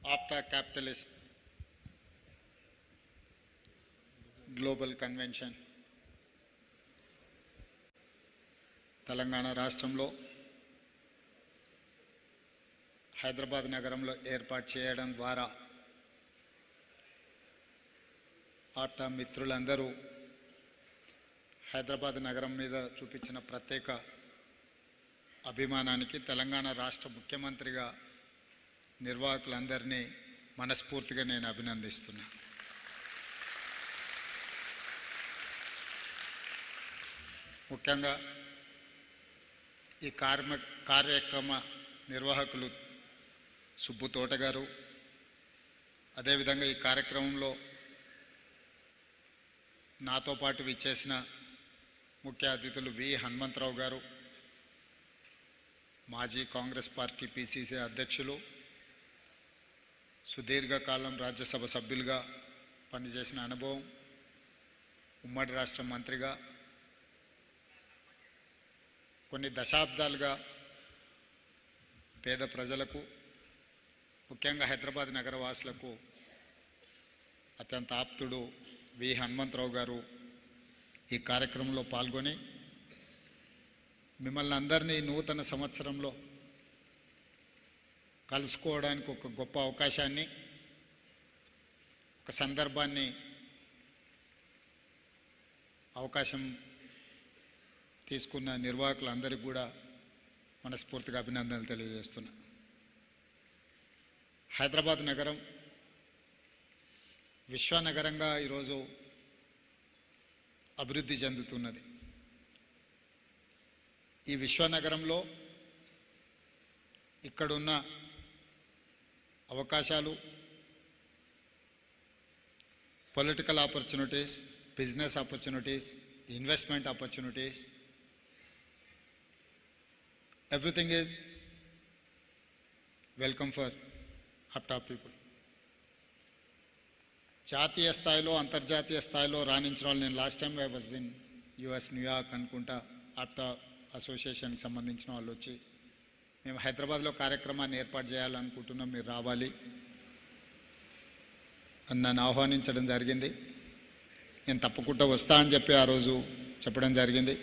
APTA Capitalist Global Convention Telangana రాష్ట్రంలో హైదరాబాద్ నగరంలో ఏర్పాటు చేయడం ద్వారా ఆప్టా మిత్రులందరూ హైదరాబాద్ నగరం మీద చూపించిన ప్రత్యేక అభిమానానికి తెలంగాణ రాష్ట్ర ముఖ్యమంత్రిగా నిర్వాహకులందరినీ మనస్ఫూర్తిగా నేను అభినందిస్తున్నాను. ముఖ్యంగా ఈ కార్యక్రమ నిర్వాహకులు సుబ్బు తోట గారు, అదేవిధంగా ఈ కార్యక్రమంలో నాతో పాటు విచ్చేసిన ముఖ్య అతిథులు వి హనుమంతరావు గారు, మాజీ కాంగ్రెస్ పార్టీ పిసిసి అధ్యక్షులు, సుదీర్ఘకాలం రాజ్యసభ సభ్యులుగా పనిచేసిన అనుభవం, ఉమ్మడి రాష్ట్ర మంత్రిగా కొన్ని దశాబ్దాలుగా పేద ప్రజలకు, ముఖ్యంగా హైదరాబాద్ నగర వాసులకు అత్యంత ఆప్తుడు వి హనుమంతరావు గారు ఈ కార్యక్రమంలో పాల్గొని మిమ్మల్ని అందరినీ నూతన సంవత్సరంలో కలుసుకోవడానికి ఒక గొప్ప అవకాశాన్ని, ఒక సందర్భాన్ని, అవకాశం తీసుకున్న నిర్వాహకులందరికీ కూడా మనస్ఫూర్తిగా అభినందనలు తెలియజేస్తున్నా. హైదరాబాద్ నగరం విశ్వనగరంగా ఈరోజు అభివృద్ధి చెందుతున్నది. ఈ విశ్వనగరంలో ఇక్కడున్న అవకాశాలు, political opportunities, business opportunities, investment opportunities, everything is welcome for APTA people. జాతీయ స్థాయిలో, అంతర్జాతీయ స్థాయిలో రాణించిన వాళ్ళు, నేను last time I was in US, New York అనుకుంటా, APTA అసోసియేషన్కి సంబంధించిన వాళ్ళు వచ్చి మేము హైదరాబాద్లో కార్యక్రమాన్ని ఏర్పాటు చేయాలనుకుంటున్నాం, మీరు రావాలి అని నన్ను ఆహ్వానించడం జరిగింది. నేను తప్పకుండా వస్తా అని చెప్పి ఆ రోజు చెప్పడం జరిగింది.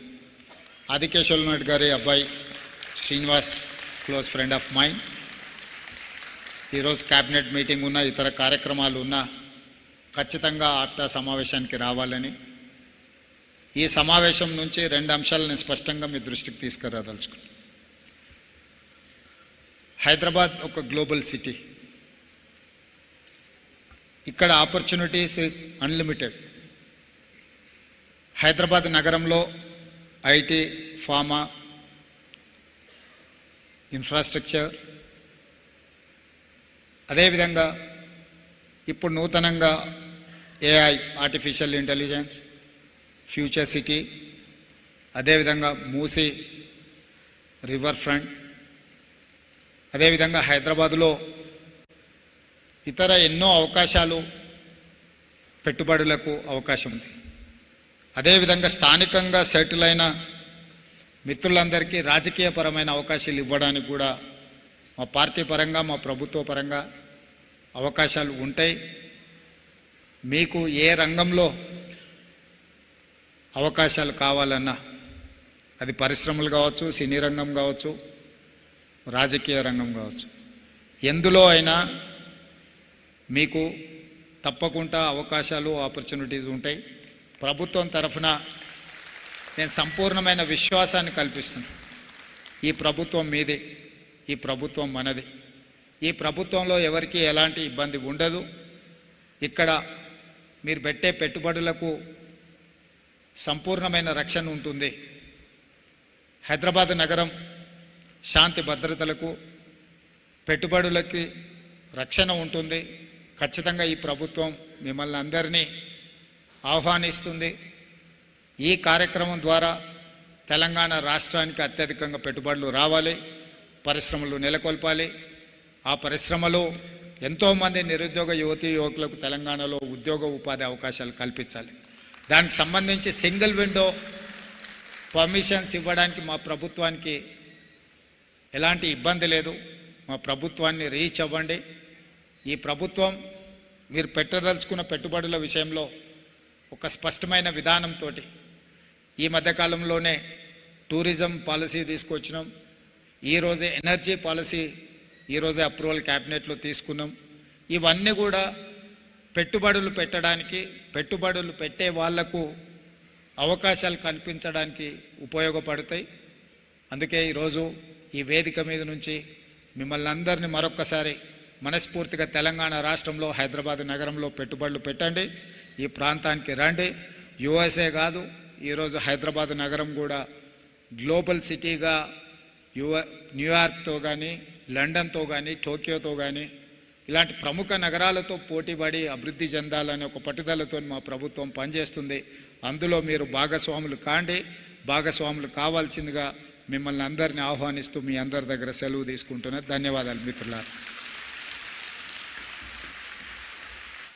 ఆదికేశవ్ నాయుడు గారి అబ్బాయి Srinivas, close friend of mind, ఈరోజు క్యాబినెట్ మీటింగ్ ఉన్న, ఇతర కార్యక్రమాలు ఉన్నా ఖచ్చితంగా APTA సమావేశానికి రావాలని, ఈ సమావేశం నుంచి 2 అంశాలను స్పష్టంగా మీ దృష్టికి తీసుకురాదలుచుకున్నాను. హైదరాబాద్ ఒక గ్లోబల్ సిటీ. ఇక్కడ ఆపర్చునిటీస్ ఇస్ అన్లిమిటెడ్. హైదరాబాద్ నగరంలో ఐటీ, ఫార్మా, ఇన్ఫ్రాస్ట్రక్చర్, అదేవిధంగా ఇప్పుడు నూతనంగా AI, artificial intelligence, future city, అదేవిధంగా మూసీ రివర్ ఫ్రంట్, అదేవిధంగా హైదరాబాదులో ఇతర ఎన్నో అవకాశాలు, పెట్టుబడులకు అవకాశం ఉంది. అదేవిధంగా స్థానికంగా సెటిల్ అయిన మిత్రులందరికీ రాజకీయపరమైన అవకాశాలు ఇవ్వడానికి కూడా మా పార్టీ పరంగా, మా ప్రభుత్వ పరంగా అవకాశాలు ఉంటాయి. మీకు ఏ రంగంలో అవకాశాలు కావాలన్నా, అది పరిశ్రమలు కావచ్చు, సినీ రంగం కావచ్చు, రాజకీయ రంగం కావచ్చు, ఎందులో అయినా మీకు తప్పకుండా అవకాశాలు, ఆపర్చునిటీస్ ఉంటాయి. ప్రభుత్వం తరఫున నేను సంపూర్ణమైన విశ్వాసాన్ని కల్పిస్తున్నాను. ఈ ప్రభుత్వం మీదే, ఈ ప్రభుత్వం మనది. ఈ ప్రభుత్వంలో ఎవరికి ఎలాంటి ఇబ్బంది ఉండదు. ఇక్కడ మీరు పెట్టే పెట్టుబడులకు సంపూర్ణమైన రక్షణ ఉంటుంది. హైదరాబాద్ నగరం శాంతి భద్రతలకు, పెట్టుబడులకి రక్షణ ఉంటుంది. ఖచ్చితంగా ఈ ప్రభుత్వం మిమ్మల్ని అందరినీ ఆహ్వానిస్తుంది. ఈ కార్యక్రమం ద్వారా తెలంగాణ రాష్ట్రానికి అత్యధికంగా పెట్టుబడులు రావాలి, పరిశ్రమలు నెలకొల్పాలి. ఆ పరిశ్రమలు ఎంతోమంది నిరుద్యోగ యువతీ యువకులకు తెలంగాణలో ఉద్యోగ ఉపాధి అవకాశాలు కల్పించాలి. దానికి సంబంధించి సింగిల్ విండో పర్మిషన్స్ ఇవ్వడానికి మా ప్రభుత్వానికి ఎలాంటి ఇబ్బంది లేదు. మా ప్రభుత్వాన్ని రీచ్ అవ్వండి. ఈ ప్రభుత్వం మీరు పెట్టదలుచుకున్న పెట్టుబడుల విషయంలో ఒక స్పష్టమైన విధానంతో ఈ మధ్యకాలంలోనే టూరిజం పాలసీ తీసుకొచ్చినాం. ఈరోజే ఎనర్జీ పాలసీ ఈరోజే అప్రూవల్ క్యాబినెట్లో తీసుకున్నాం. ఇవన్నీ కూడా పెట్టుబడులు పెట్టడానికి, పెట్టుబడులు పెట్టే వాళ్లకు అవకాశాలు కల్పించడానికి ఉపయోగపడతాయి. అందుకే ఈరోజు ఈ వేదిక మీద నుంచి మిమ్మల్ని అందరినీ మరొక్కసారి మనస్ఫూర్తిగా తెలంగాణ రాష్ట్రంలో హైదరాబాద్ నగరంలో పెట్టుబడులు పెట్టండి, ఈ ప్రాంతానికి రండి. యుఎస్ఏ కాదు, ఈరోజు హైదరాబాద్ నగరం కూడా గ్లోబల్ సిటీగా న్యూయార్క్తో కానీ, లండన్తో కానీ, టోక్యోతో కానీ ఇలాంటి ప్రముఖ నగరాలతో పోటీపడి అభివృద్ధి చెందాలనే ఒక పట్టుదలతో మా ప్రభుత్వం పనిచేస్తుంది. అందులో మీరు భాగస్వాములు కాండి. భాగస్వాములు కావాల్సిందిగా మిమ్మల్ని అందరినీ ఆహ్వానిస్తూ మీ అందరి దగ్గర సెలవు తీసుకుంటున్నా. ధన్యవాదాలు మిత్రులారా.